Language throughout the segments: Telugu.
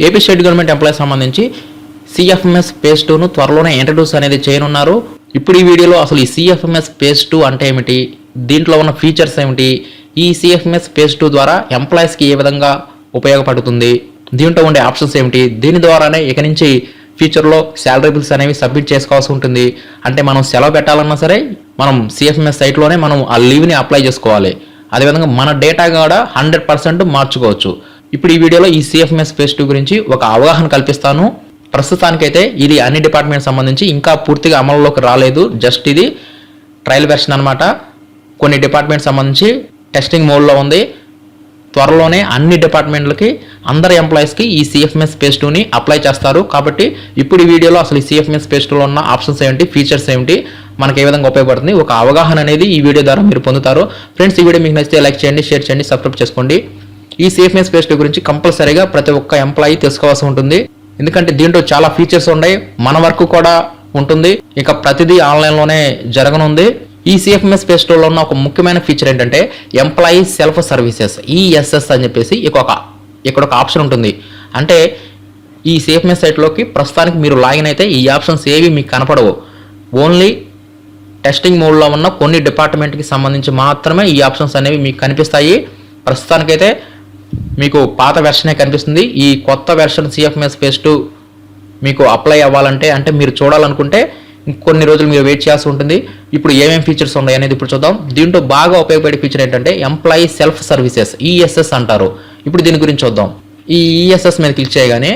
ఏపీ స్టేట్ గవర్నమెంట్ ఎంప్లాయీస్ సంబంధించి CFMS phase 2ను త్వరలోనే ఇంట్రడ్యూస్ అనేది చేయనున్నారు. ఇప్పుడు ఈ వీడియోలో అసలు ఈ CFMS phase 2 అంటే ఏమిటి, దీంట్లో ఉన్న ఫీచర్స్ ఏమిటి, ఈ CFMS phase 2 ద్వారా ఎంప్లాయీస్కి ఏ విధంగా ఉపయోగపడుతుంది, దీంట్లో ఉండే ఆప్షన్స్ ఏమిటి, దీని ద్వారానే ఇక నుంచి ఫ్యూచర్లో శాలరీ బిల్స్ అనేవి సబ్మిట్ చేసుకోవాల్సి ఉంటుంది. అంటే మనం సెలవు పెట్టాలన్నా సరే మనం CFMS సైట్లోనే మనం ఆ లీవ్ని అప్లై చేసుకోవాలి. అదేవిధంగా మన డేటా కూడా 100% మార్చుకోవచ్చు. ఇప్పుడు ఈ వీడియోలో ఈ CFMS phase 2 గురించి ఒక అవగాహన కల్పిస్తాను. ప్రస్తుతానికైతే ఇది అన్ని డిపార్ట్మెంట్ సంబంధించి ఇంకా పూర్తిగా అమలులోకి రాలేదు. జస్ట్ ఇది ట్రయల్ వెర్షన్ అనమాట. కొన్ని డిపార్ట్మెంట్ సంబంధించి టెస్టింగ్ మోడ్లో ఉంది. త్వరలోనే అన్ని డిపార్ట్మెంట్లకి అందరి ఎంప్లాయీస్కి ఈ CFMS phase 2ని అప్లై చేస్తారు. కాబట్టి ఇప్పుడు ఈ వీడియోలో అసలు ఈ CFMS phase 2లో ఉన్న ఆప్షన్స్ ఏమిటి, ఫీచర్స్ ఏమిటి, మనకి ఏ విధంగా ఉపయోగపడుతుంది, ఒక అవగాహన అనేది ఈ వీడియో ద్వారా మీరు పొందుతారు. ఫ్రెండ్స్, ఈ వీడియో మీకు నచ్చితే లైక్ చేయండి, షేర్ చేయండి, సబ్స్క్రైబ్ చేసుకోండి. ఈ CFMS phase 2 గురించి కంపల్సరీగా ప్రతి ఒక్క ఎంప్లాయీ తెలుసుకోవాల్సి ఉంటుంది. ఎందుకంటే దీంట్లో చాలా ఫీచర్స్ ఉన్నాయి, మన వర్క్ కూడా ఉంటుంది, ఇక ప్రతిదీ ఆన్లైన్లోనే జరగనుంది. ఈ CFMS phase 2లో ఉన్న ఒక ముఖ్యమైన ఫీచర్ ఏంటంటే ఎంప్లాయీ సెల్ఫ్ సర్వీసెస్, ESS అని చెప్పేసి ఇక్కడ ఒక ఆప్షన్ ఉంటుంది. అంటే ఈ CFMS సైట్లోకి ప్రస్తుతానికి మీరు లాగిన్ అయితే ఈ ఆప్షన్స్ ఏవి మీకు కనపడవు. ఓన్లీ టెస్టింగ్ మోడ్లో ఉన్న కొన్ని డిపార్ట్మెంట్కి సంబంధించి మాత్రమే ఈ ఆప్షన్స్ అనేవి మీకు కనిపిస్తాయి. ప్రస్తుతానికైతే మీకు పాత వెర్షనే కనిపిస్తుంది. ఈ కొత్త వెర్షన్ CFMS phase 2 మీకు అప్లై అవ్వాలంటే, అంటే మీరు చూడాలనుకుంటే ఇంకొన్ని రోజులు మీరు వెయిట్ చేయాల్సి ఉంటుంది. ఇప్పుడు ఏమేమి ఫీచర్స్ ఉన్నాయి అనేది ఇప్పుడు చూద్దాం. దీంట్లో బాగా ఉపయోగపడే ఫీచర్ ఏంటంటే ఎంప్లాయీ సెల్ఫ్ సర్వీసెస్, ESS అంటారు. ఇప్పుడు దీని గురించి చూద్దాం. ఈ ESS మీద క్లిక్ చేయగానే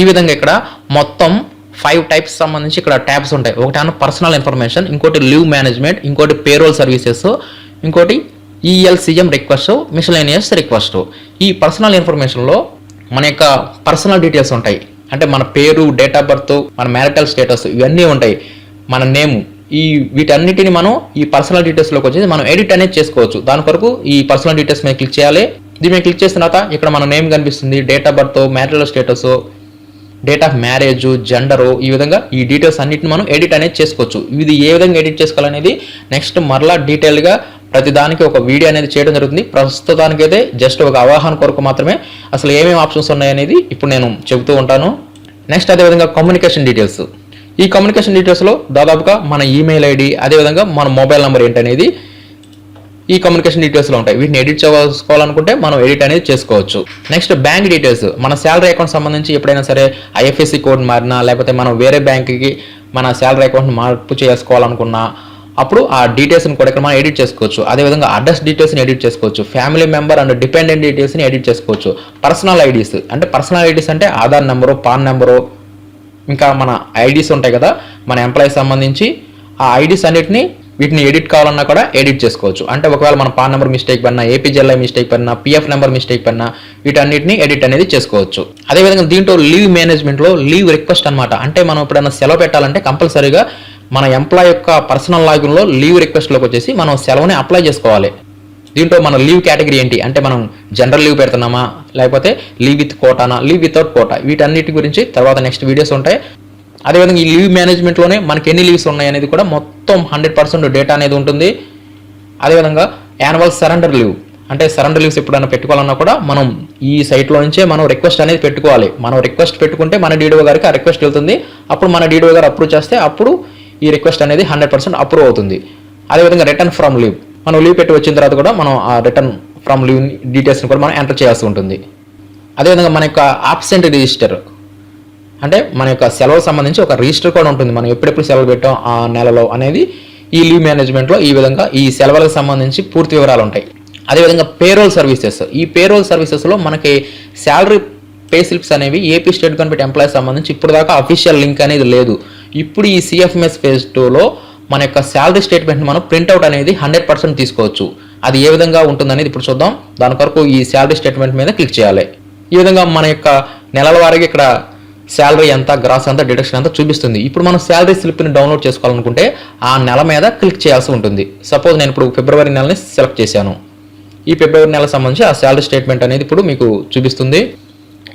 ఈ విధంగా ఇక్కడ మొత్తం 5 టైప్స్ సంబంధించి ఇక్కడ ట్యాబ్స్ ఉంటాయి. ఒకటి పర్సనల్ ఇన్ఫర్మేషన్, ఇంకోటి లీవ్ మేనేజ్మెంట్, ఇంకోటి పేరోల్ సర్వీసెస్, ఇంకోటి ELCM రిక్వెస్ట్, మిస్లేనియస్ రిక్వెస్ట్. ఈ పర్సనల్ ఇన్ఫర్మేషన్లో మన యొక్క పర్సనల్ డీటెయిల్స్ ఉంటాయి. అంటే మన పేరు, డేట్ ఆఫ్ బర్త్, మన మ్యారిటల్ స్టేటస్ ఇవన్నీ ఉంటాయి, మన నేమ్. వీటన్నిటిని మనం ఈ పర్సనల్ డీటెయిల్స్లోకి వచ్చేసి మనం ఎడిట్ అనేది చేసుకోవచ్చు. దాని కొరకు ఈ పర్సనల్ డీటెయిల్స్ మీద క్లిక్ చేయాలి. దీని మీద క్లిక్ చేసిన తర్వాత ఇక్కడ మన నేమ్ కనిపిస్తుంది, date of birth, marital status, date of marriage, gender, ఈ విధంగా ఈ డీటెయిల్స్ అన్నిటిని మనం ఎడిట్ అనేది చేసుకోవచ్చు. ఇది ఏ విధంగా ఎడిట్ చేసుకోవాలనేది నెక్స్ట్ మరలా డీటెయిల్గా ప్రతిదానికి ఒక వీడియో అనేది చేయడం జరుగుతుంది. ప్రస్తుతానికైతే జస్ట్ ఒక అవగాహన కొరకు మాత్రమే అసలు ఏమేమి ఆప్షన్స్ ఉన్నాయనేది ఇప్పుడు నేను చెబుతూ ఉంటాను. నెక్స్ట్ అదేవిధంగా కమ్యూనికేషన్ డీటెయిల్స్. ఈ కమ్యూనికేషన్ డీటెయిల్స్లో దాదాపుగా మన ఈమెయిల్ ఐడి, అదేవిధంగా మన మొబైల్ నెంబర్ ఏంటనేది ఈ కమ్యూనికేషన్ డీటెయిల్స్లో ఉంటాయి. వీటిని ఎడిట్ చేసుకోవాలనుకుంటే మనం ఎడిట్ అనేది చేసుకోవచ్చు. Next bank details. మన శాలరీ అకౌంట్ సంబంధించి ఎప్పుడైనా సరే IFSC కోడ్ మారినా, లేకపోతే మనం వేరే బ్యాంక్కి మన శాలరీ అకౌంట్ మార్పు చేసుకోవాలనుకున్నా అప్పుడు ఆ డీటెయిల్స్ని కూడా ఇక్కడ మనం ఎడిట్ చేసుకోవచ్చు. అదేవిధంగా అడ్రస్ డీటెయిల్స్ని ఎడిట్ చేసుకోవచ్చు. ఫ్యామిలీ మెంబర్ అండ్ డిపెండెంట్ డీటెయిల్స్ని ఎడిట్ చేసుకోవచ్చు. పర్సనల్ ఐడీస్ అంటే ఆధార్ నెంబరు, పాన్ నెంబరు, ఇంకా మన ఐడీస్ ఉంటాయి కదా మన ఎంప్లాయీస్ సంబంధించి, ఆ ఐడీస్ అన్నిటిని వీటిని ఎడిట్ కావాలన్నా కూడా ఎడిట్ చేసుకోవచ్చు. అంటే ఒకవేళ మన పాన్ నెంబర్ మిస్టేక్ పడినా, APJLI మిస్టేక్ పడినా, PF నెంబర్ మిస్టేక్ పడినా వీటన్నిటిని ఎడిట్ అనేది చేసుకోవచ్చు. అదేవిధంగా దీంట్లో లీవ్ మేనేజ్మెంట్లో లీవ్ రిక్వెస్ట్ అనమాట. అంటే మనం ఎప్పుడైనా సెలవు పెట్టాలంటే కంపల్సరీగా మన ఎంప్లాయ్ యొక్క పర్సనల్ లాగిన్లో లీవ్ రిక్వెస్ట్లోకి వచ్చేసి మనం సెలవుని అప్లై చేసుకోవాలి. దీంట్లో మన లీవ్ కేటగిరీ ఏంటి అంటే మనం జనరల్ లీవ్ పెడుతున్నామా, లేకపోతే లీవ్ విత్ కోటానా, లీవ్ వితౌట్ కోటా, వీటన్నిటి గురించి తర్వాత నెక్స్ట్ వీడియోస్ ఉంటాయి. అదేవిధంగా ఈ లీవ్ మేనేజ్మెంట్లోనే మనకి ఎన్ని లీవ్స్ ఉన్నాయి అనేది కూడా మొత్తం 100% డేటా అనేది ఉంటుంది. అదేవిధంగా యాన్యువల్ సరెండర్ లీవ్, అంటే సరెండర్ లీవ్స్ ఎప్పుడైనా పెట్టుకోవాలన్నా కూడా మనం ఈ సైట్లో నుంచే మనం రిక్వెస్ట్ అనేది పెట్టుకోవాలి. మనం రిక్వెస్ట్ పెట్టుకుంటే మన DDO గారికి ఆ రిక్వెస్ట్ వెళ్తుంది. అప్పుడు మన DDO గారు అప్రూవ్ చేస్తే అప్పుడు ఈ రిక్వెస్ట్ అనేది 100% అప్రూవ్ అవుతుంది. అదేవిధంగా రిటర్న్ ఫ్రమ్ లీవ్, మనం లీవ్ పెట్టి వచ్చిన తర్వాత కూడా మనం ఆ రిటర్న్ ఫ్రమ్ లీవ్ డీటెయిల్స్ని కూడా మనం ఎంటర్ చేయాల్సి ఉంటుంది. అదేవిధంగా మన యొక్క ఆబ్సెంట్ రిజిస్టర్, అంటే మన యొక్క సెలవు సంబంధించి ఒక రిజిస్టర్ కూడా ఉంటుంది. మనం ఎప్పుడెప్పుడు సెలవు పెట్టాం ఆ నెలలో అనేది ఈ లీవ్ మేనేజ్మెంట్లో ఈ విధంగా ఈ సెలవులకు సంబంధించి పూర్తి వివరాలు ఉంటాయి. అదేవిధంగా పేరోల్ సర్వీసెస్. ఈ పేరోల్ సర్వీసెస్లో మనకి శాలరీ పే స్లిప్స్ అనేవి ఏపీ స్టేట్ గవర్నమెంట్ ఎంప్లాయీస్ సంబంధించి ఇప్పుడు దాకా అఫీషియల్ లింక్ అనేది లేదు. ఇప్పుడు ఈ CFMS phase 2లో మన యొక్క శాలరీ స్టేట్మెంట్ని మనం ప్రింట్అవుట్ అనేది 100% తీసుకోవచ్చు. అది ఏ విధంగా ఉంటుందనేది ఇప్పుడు చూద్దాం. దాని కొరకు ఈ శాలరీ స్టేట్మెంట్ మీద క్లిక్ చేయాలి. ఈ విధంగా మన యొక్క నెలల వారీగా ఇక్కడ శాలరీ ఎంత, గ్రాస్ ఎంత, డిడక్షన్ ఎంత చూపిస్తుంది. ఇప్పుడు మనం శాలరీ స్లిప్ని డౌన్లోడ్ చేసుకోవాలనుకుంటే ఆ నెల మీద క్లిక్ చేయాల్సి ఉంటుంది. సపోజ్ నేను ఇప్పుడు ఫిబ్రవరి నెలని సెలెక్ట్ చేశాను. ఈ ఫిబ్రవరి నెలకు సంబంధించి ఆ శాలరీ స్టేట్మెంట్ అనేది ఇప్పుడు మీకు చూపిస్తుంది.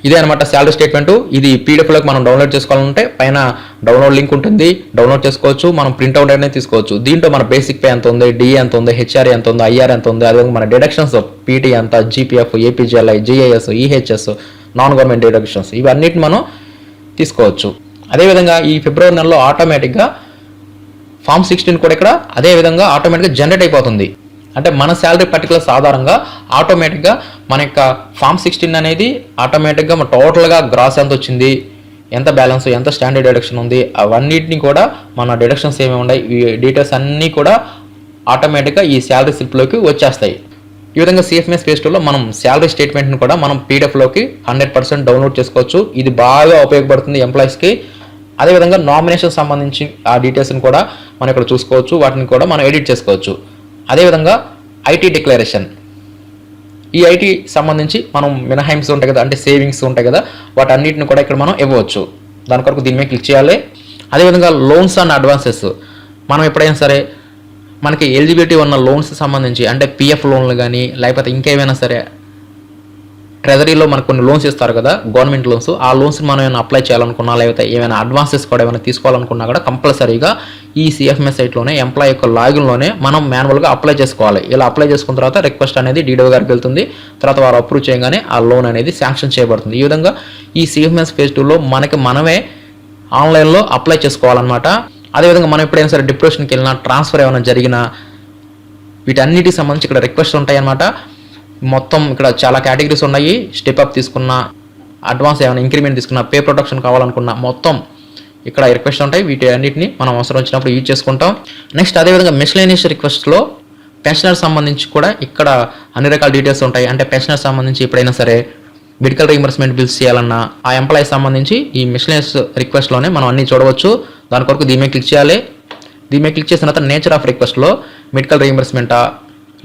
ఇదే అనమాట శాలరీ స్టేట్మెంట్. ఇది పీడిఎఫ్లోకి మనం డౌన్లోడ్ చేసుకోవాలంటే పైన డౌన్లోడ్ లింక్ ఉంటుంది, డౌన్లోడ్ చేసుకోవచ్చు. మనం ప్రింట్అవుట్ అనేది తీసుకోవచ్చు. దీంట్లో మన బేసిక్ పే ఎంత ఉంది, DA ఎంత ఉంది, HRA ఎంత ఉంది, IR ఎంత ఉంది, అదేవిధంగా మన డిడక్షన్స్ PT ఎంత, GPF, APJLI, GIS, EHS non government deductions ఇవన్నిటిని మనం తీసుకోవచ్చు. అదేవిధంగా ఈ ఫిబ్రవరి నెలలో ఆటోమేటిక్గా ఫామ్ 16 కూడా ఇక్కడ అదేవిధంగా ఆటోమేటిక్గా జనరేట్ అయిపోతుంది. అంటే మన శాలరీ పర్టికులర్స్ ఆధారంగా ఆటోమేటిక్గా మన యొక్క ఫామ్ 16 అనేది ఆటోమేటిక్గా టోటల్గా గ్రాస్ ఎంత వచ్చింది, ఎంత బ్యాలెన్స్, ఎంత స్టాండర్డ్ డిడక్షన్ ఉంది, అవన్నిటిని కూడా మన డిడక్షన్స్ ఏమేమి ఉన్నాయి ఈ డీటెయిల్స్ అన్నీ కూడా ఆటోమేటిక్గా ఈ శాలరీ స్లిప్లోకి వచ్చేస్తాయి. ఈ విధంగా సిఎఫ్ఎంఎస్ ఫేజ్ 2లో మనం శాలరీ స్టేట్మెంట్ని కూడా మనం పీడిఎఫ్లోకి 100% డౌన్లోడ్ చేసుకోవచ్చు. ఇది బాగా ఉపయోగపడుతుంది ఎంప్లాయీస్కి. అదేవిధంగా నామినేషన్ సంబంధించి ఆ డీటెయిల్స్ని కూడా మనం ఇక్కడ చూసుకోవచ్చు, వాటిని కూడా మనం ఎడిట్ చేసుకోవచ్చు. అదేవిధంగా ఐటీ డిక్లరేషన్, ఈ ఐటీ సంబంధించి మనం మినహాయింపులు ఉంటాయి కదా, అంటే సేవింగ్స్ ఉంటాయి కదా, వాటన్నిటిని కూడా ఇక్కడ మనం ఇవ్వచ్చు. దాని కొరకు దీని మీద క్లిక్ చేయాలి. అదేవిధంగా లోన్స్ అండ్ అడ్వాన్సెస్, మనం ఎప్పుడైనా సరే మనకి ఎలిజిబిలిటీ ఉన్న లోన్స్ సంబంధించి అంటే పిఎఫ్ లోన్లు కానీ లేకపోతే ఇంకేమైనా సరే ట్రెజరీలో మనకు కొన్ని లోన్స్ ఇస్తారు కదా, గవర్నమెంట్ లోన్స్, ఆ లోన్స్ మనం ఏమైనా అప్లై చేయాలనుకున్నా లేకపోతే ఏమైనా అడ్వాన్సెస్ కూడా ఏమైనా తీసుకోవాలనుకున్నా కూడా కంపల్సరీగా ఈ సిఎఫ్ఎంఎస్ సైట్లోనే ఎంప్లాయ్ యొక్క లాగిన్లోనే మనం మాన్యువల్గా అప్లై చేసుకోవాలి. ఇలా అప్లై చేసుకున్న తర్వాత రిక్వెస్ట్ అనేది డీడీఓ గారికి వెళ్తుంది. తర్వాత వారు అప్రూవ్ చేయగానే ఆ లోన్ అనేది శాంక్షన్ చేయబడుతుంది. ఈ విధంగా ఈ సిఎఫ్ఎంఎస్ ఫేజ్ 2లో మనమే ఆన్లైన్లో అప్లై చేసుకోవాలన్నమాట. అదేవిధంగా మనం ఎప్పుడైనా సరే డిప్రెషన్కి వెళ్ళినా, ట్రాన్స్ఫర్ ఏమైనా జరిగినా, వీటన్నిటికి సంబంధించి ఇక్కడ రిక్వెస్ట్ ఉంటాయి అన్నమాట. మొత్తం ఇక్కడ చాలా కేటగిరీస్ ఉన్నాయి. స్టెప్ అప్ తీసుకున్న, అడ్వాన్స్ ఏమైనా ఇంక్రిమెంట్ తీసుకున్న, పే ప్రొటెక్షన్ కావాలనుకున్న, మొత్తం ఇక్కడ రిక్వెస్ట్ ఉంటాయి. వీటి అన్నిటిని మనం అవసరం వచ్చినప్పుడు యూజ్ చేసుకుంటాం. నెక్స్ట్ అదేవిధంగా మిస్లేనియస్ రిక్వెస్ట్లో పెన్షనర్ సంబంధించి కూడా ఇక్కడ అన్ని రకాల డీటెయిల్స్ ఉంటాయి. అంటే పెన్షనర్ సంబంధించి ఎప్పుడైనా సరే మెడికల్ రీయింబర్స్మెంట్ బిల్స్ చేయాలన్నా ఆ ఎంప్లాయీ సంబంధించి ఈ మిస్లేనియస్ రిక్వెస్ట్లోనే మనం అన్ని చూడవచ్చు. దాని కొరకు దీని మీద క్లిక్ చేయాలి. దీని మీద క్లిక్ చేసిన తర్వాత నేచర్ ఆఫ్ రిక్వెస్ట్లో మెడికల్ రీయింబర్స్మెంటా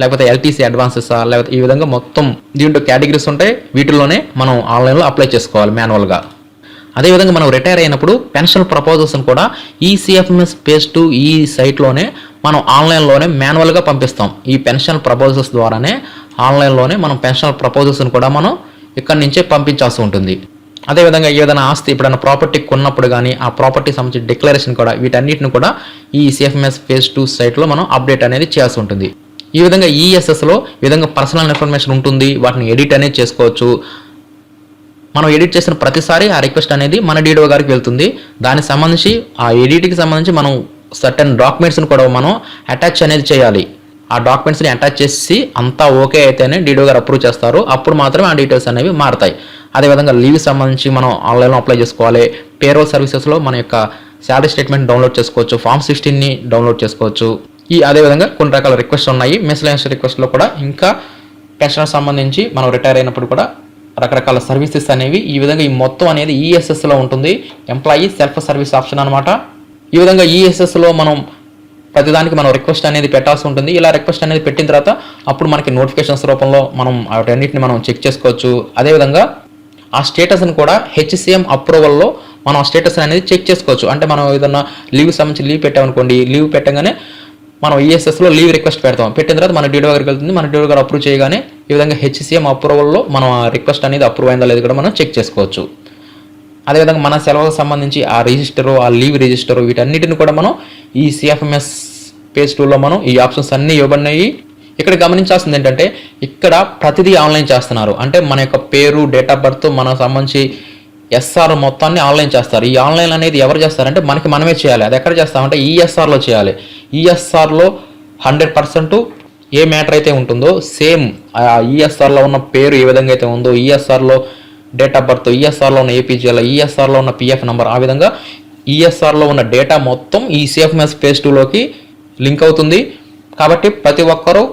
లేకపోతే ఎల్టీసీ అడ్వాన్సెసా లేకపోతే ఈ విధంగా మొత్తం దీంట్లో కేటగిరీస్ ఉంటాయి. వీటిల్లోనే మనం ఆన్లైన్లో అప్లై చేసుకోవాలి మాన్యువల్గా. అదేవిధంగా మనం రిటైర్ అయినప్పుడు పెన్షన్ ప్రపోజల్స్ని కూడా ఈ సిఎఫ్ఎంఎస్ ఫేజ్ 2 ఈ సైట్లోనే మనం ఆన్లైన్లోనే మాన్యువల్గా పంపిస్తాం. ఈ పెన్షన్ ప్రపోజల్స్ ద్వారానే ఆన్లైన్లోనే మనం పెన్షన్ ప్రపోజల్స్ని కూడా మనం ఇక్కడి నుంచే పంపించాల్సి ఉంటుంది. అదేవిధంగా ఏదైనా ఆస్తి ఎప్పుడైనా ప్రాపర్టీ కొన్నప్పుడు కానీ ఆ ప్రాపర్టీ సంబంధించిన డిక్లరేషన్ కూడా వీటన్నిటిని కూడా ఈ సిఎఫ్ఎంఎస్ ఫేజ్ 2 సైట్లో మనం అప్డేట్ అనేది చేయాల్సి ఉంటుంది. ఈ విధంగా ఈఎస్ఎస్లో ఈ విధంగా పర్సనల్ ఇన్ఫర్మేషన్ ఉంటుంది. వాటిని ఎడిట్ అనేది చేసుకోవచ్చు. మనం ఎడిట్ చేసిన ప్రతిసారి ఆ రిక్వెస్ట్ అనేది మన డీడీఓ గారికి వెళ్తుంది. దానికి సంబంధించి ఆ ఎడిట్కి సంబంధించి మనం సర్టెన్ డాక్యుమెంట్స్ని కూడా మనం అటాచ్ అనేది చేయాలి. ఆ డాక్యుమెంట్స్ని అటాచ్ చేసి అంతా ఓకే అయితేనే డీడీఓ గారు అప్రూవ్ చేస్తారు. అప్పుడు మాత్రమే ఆ డీటెయిల్స్ అనేవి మారుతాయి. అదేవిధంగా లీవ్ సంబంధించి మనం ఆన్లైన్లో అప్లై చేసుకోవాలి. పేరోల్ సర్వీసెస్లో మన యొక్క శాలరీ స్టేట్మెంట్ డౌన్లోడ్ చేసుకోవచ్చు. ఫామ్ 16ని డౌన్లోడ్ చేసుకోవచ్చు. అదేవిధంగా కొన్ని రకాల రిక్వెస్ట్ ఉన్నాయి. మిస్లేనియస్ రిక్వెస్ట్లో కూడా ఇంకా పెన్షన్ సంబంధించి మనం రిటైర్ అయినప్పుడు కూడా రకరకాల సర్వీసెస్ అనేవి ఈ విధంగా ఈ మొత్తం అనేది ఈఎస్ఎస్లో ఉంటుంది. ఎంప్లాయీ సెల్ఫ్ సర్వీస్ ఆప్షన్ అనమాట. ఈ విధంగా ఈఎస్ఎస్లో మనం ప్రతిదానికి మనం రిక్వెస్ట్ అనేది పెట్టాల్సి ఉంటుంది. ఇలా రిక్వెస్ట్ అనేది పెట్టిన తర్వాత అప్పుడు మనకి నోటిఫికేషన్స్ రూపంలో మనం వాటన్నిటిని మనం చెక్ చేసుకోవచ్చు. అదేవిధంగా ఆ స్టేటస్ని కూడా హెచ్సిఎం అప్రూవల్లో మనం ఆ స్టేటస్ అనేది చెక్ చేసుకోవచ్చు. అంటే మనం ఏదన్నా లీవ్ సంబంధించి లీవ్ పెట్టామనుకోండి, లీవ్ పెట్టగానే మనం ఈఎస్ఎస్లో లీవ్ రిక్వెస్ట్ పెడతాం. పెట్టిన తర్వాత మన డీడీఓ గారికి వెళ్తుంది. మన డీడీఓ గారు అప్రూవ్ చేయగానే ఈ విధంగా హెచ్సిఎం అప్రూవల్లో మనం ఆ రిక్వెస్ట్ అనేది అప్రూవ్ అయిందా లేదు కూడా మనం చెక్ చేసుకోవచ్చు. అదేవిధంగా మన సెలవులకు సంబంధించి ఆ రిజిస్టరు, ఆ లీవ్ రిజిస్టరు, వీటన్నిటిని కూడా మనం ఈ సిఎఫ్ఎంఎస్ ఫేజ్ 2లో మనం ఈ ఆప్షన్స్ అన్నీ ఇవ్వబడినాయి. ఇక్కడ గమనించాల్సింది ఏంటంటే ఇక్కడ ప్రతిదీ ఆన్లైన్ చేస్తున్నారు. అంటే మన యొక్క పేరు, డేట్ ఆఫ్ బర్త్, మనకు సంబంధించి ఎస్ఆర్ మొత్తాన్ని ఆన్లైన్ చేస్తారు. ఈ ఆన్లైన్ అనేది ఎవరు చేస్తారంటే మనమే చేయాలి. అది ఎక్కడ చేస్తామంటే ఈఎస్ఆర్లో చేయాలి. ఈఎస్ఆర్లో 100% ఏ మ్యాటర్ అయితే ఉంటుందో సేమ్ ఆ ఈఎస్ఆర్లో ఉన్న పేరు ఏ విధంగా అయితే ఉందో, ఈఎస్ఆర్లో డేట్ ఆఫ్ బర్త్, ఈఎస్ఆర్లో ఉన్న ఏపీజీఎల్, ఈఎస్ఆర్లో ఉన్న పిఎఫ్ నెంబర్, ఆ విధంగా ఈఎస్ఆర్లో ఉన్న డేటా మొత్తం ఈ సిఎఫ్ఎంఎస్ ఫేజ్ 2లోకి లింక్ అవుతుంది. కాబట్టి ప్రతి ఒక్కరూ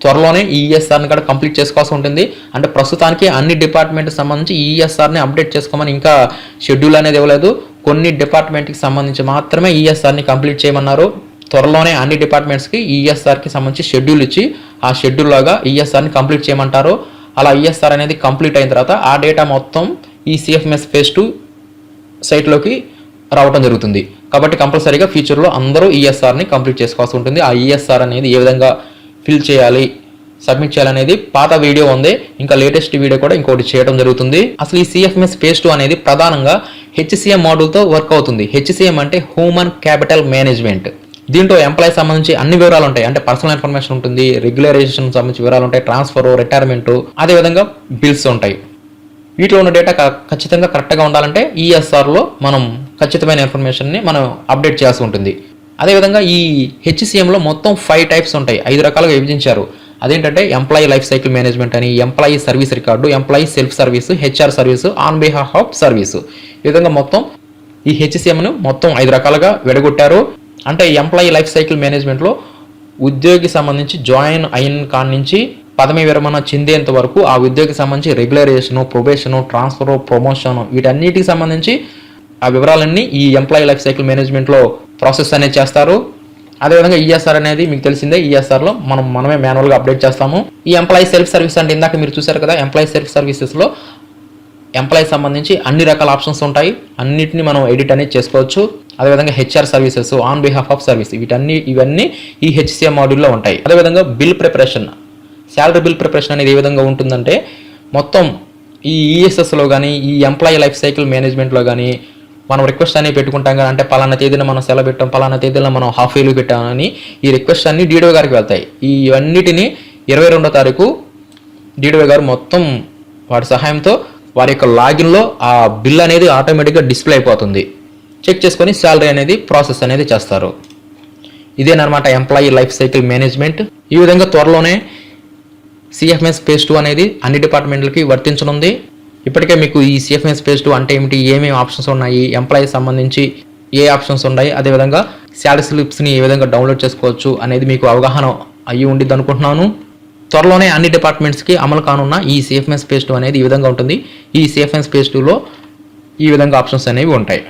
త్వరలోనే ఈఎస్ఆర్ని కూడా కంప్లీట్ చేసుకోవాల్సి ఉంటుంది. అంటే ప్రస్తుతానికి అన్ని డిపార్ట్మెంట్కి సంబంధించి ఈఎస్ఆర్ని అప్డేట్ చేసుకోమని ఇంకా షెడ్యూల్ అనేది ఇవ్వలేదు. కొన్ని డిపార్ట్మెంట్కి సంబంధించి మాత్రమే ఈఎస్ఆర్ని కంప్లీట్ చేయమన్నారు. త్వరలోనే అన్ని డిపార్ట్మెంట్స్కి ఈఎస్ఆర్కి సంబంధించి షెడ్యూల్ ఇచ్చి ఆ షెడ్యూల్ లాగా ఈఎస్ఆర్ని కంప్లీట్ చేయమంటారు. అలా ఈఎస్ఆర్ అనేది కంప్లీట్ అయిన తర్వాత ఆ డేటా మొత్తం ఈ సిఎఫ్ఎంఎస్ ఫేజ్ 2 సైట్లోకి రావడం జరుగుతుంది. కాబట్టి కంపల్సరీగా ఫ్యూచర్లో అందరూ ఈఎస్ఆర్ని కంప్లీట్ చేసుకోవాల్సి ఉంటుంది. ఆ ఈఎస్ఆర్ అనేది ఏ విధంగా ఫిల్ చేయాలి, సబ్మిట్ చేయాలనేది పాత వీడియో ఉంది. ఇంకా లేటెస్ట్ వీడియో కూడా ఇంకోటి చేయడం జరుగుతుంది. అసలు ఈ సిఎఫ్ఎంఎస్ ఫేజ్ 2 అనేది ప్రధానంగా హెచ్సిఎం మోడల్తో వర్క్ అవుతుంది. హెచ్సిఎం అంటే హ్యూమన్ క్యాపిటల్ మేనేజ్మెంట్. దీంట్లో ఎంప్లాయీ సంబంధించి అన్ని వివరాలు ఉంటాయి. అంటే పర్సనల్ ఇన్ఫర్మేషన్ ఉంటుంది, రెగ్యులరైజేషన్ సంబంధించి వివరాలు ఉంటాయి, ట్రాన్స్ఫర్, రిటైర్మెంట్, అదేవిధంగా బిల్స్ ఉంటాయి. వీటిలో ఉన్న డేటా ఖచ్చితంగా కరెక్ట్గా ఉండాలంటే ఈఎస్ఆర్లో మనం ఖచ్చితమైన ఇన్ఫర్మేషన్ని మనం అప్డేట్ చేయాల్సి ఉంటుంది. అదేవిధంగా ఈ హెచ్సిఎంలో మొత్తం 5 టైప్స్ ఉంటాయి, 5 రకాలుగా విభజించారు. అదేంటంటే ఎంప్లాయీ లైఫ్ సైకిల్ మేనేజ్మెంట్ అని, employee service record, employee self service, HR service, on behalf of service. ఈ విధంగా మొత్తం ఈ హెచ్సిఎంను మొత్తం 5 రకాలుగా విడగొట్టారు. అంటే ఎంప్లాయీ లైఫ్ సైకిల్ మేనేజ్మెంట్లో ఉద్యోగికి సంబంధించి జాయిన్ అయిన కాడి నుంచి పదవి విరమణ చెందేంత వరకు ఆ ఉద్యోగికి సంబంధించి రెగ్యులరైజేషను, ప్రొబేషను, ట్రాన్స్ఫరు, ప్రమోషను వీటన్నిటికి సంబంధించి ఆ వివరాలన్నీ ఈ ఎంప్లాయీ లైఫ్ సైకిల్ మేనేజ్మెంట్లో ప్రాసెస్ అనేది చేస్తారు. అదేవిధంగా ఈఎస్ఆర్ అనేది మీకు తెలిసిందే, ఈఎస్ఆర్లో మనమే మాన్యువల్గా అప్డేట్ చేస్తాము. ఈ ఎంప్లాయీ సెల్ఫ్ సర్వీస్ అంటే ఇందాక మీరు చూసారు కదా, ఎంప్లాయీ సెల్ఫ్ సర్వీసెస్లో ఎంప్లాయీ సంబంధించి అన్ని రకాల ఆప్షన్స్ ఉంటాయి, అన్నిటిని మనం ఎడిట్ అనేది చేసుకోవచ్చు. అదేవిధంగా HR services, on behalf of service ఇవన్నీ ఈ హెచ్సిఎం మాడ్యూల్లో ఉంటాయి. అదేవిధంగా bill preparation, salary bill preparation అనేది ఏ విధంగా ఉంటుందంటే మొత్తం ఈ ఈఎస్ఎస్లో కానీ ఈ ఎంప్లాయీ లైఫ్ సైకిల్ మేనేజ్మెంట్లో కానీ మనం రిక్వెస్ట్ అనేది పెట్టుకుంటాం కదా, అంటే పలానా తేదీన మనం సెలవు పెట్టాం, పలానా తేదీలో మనం హాఫ్ లీవ్ పెట్టామని ఈ రిక్వెస్ట్ అన్ని డీడీఓ గారికి వెళ్తాయి. ఇవన్నిటిని 22వ తారీఖు డీడీఓ గారు మొత్తం వాడి సహాయంతో వారి యొక్క లాగిన్లో ఆ బిల్ అనేది ఆటోమేటిక్గా డిస్ప్లే అయిపోతుంది. చెక్ చేసుకొని శాలరీ అనేది ప్రాసెస్ అనేది చేస్తారు. ఇదేనమాట ఎంప్లాయీ లైఫ్ సైకిల్ మేనేజ్మెంట్. ఈ విధంగా త్వరలోనే సిఎఫ్ఎంఎస్ ఫేజ్ 2 అనేది అన్ని డిపార్ట్మెంట్లకి వర్తించనుంది. ఇప్పటికే మీకు ఈ సిఎఫ్ఎంఎస్ ఫేజ్ 2 అంటే ఏమిటి, ఏమేమి ఆప్షన్స్ ఉన్నాయి, ఎంప్లాయీ సంబంధించి ఏ ఆప్షన్స్ ఉన్నాయి, అదేవిధంగా శాలరీ స్లిప్స్ని ఏ విధంగా డౌన్లోడ్ చేసుకోవచ్చు అనేది మీకు అవగాహన అయ్యి ఉండిద్ది అనుకుంటున్నాను. త్వరలోనే అన్ని డిపార్ట్మెంట్స్కి అమలు కానున్న ఈ సిఎఫ్ఎంఎస్ ఫేజ్ 2 అనేది ఈ విధంగా ఉంటుంది. ఈ సిఎఫ్ఎంఎస్ ఫేజ్ 2లో ఈ విధంగా ఆప్షన్స్ అనేవి ఉంటాయి.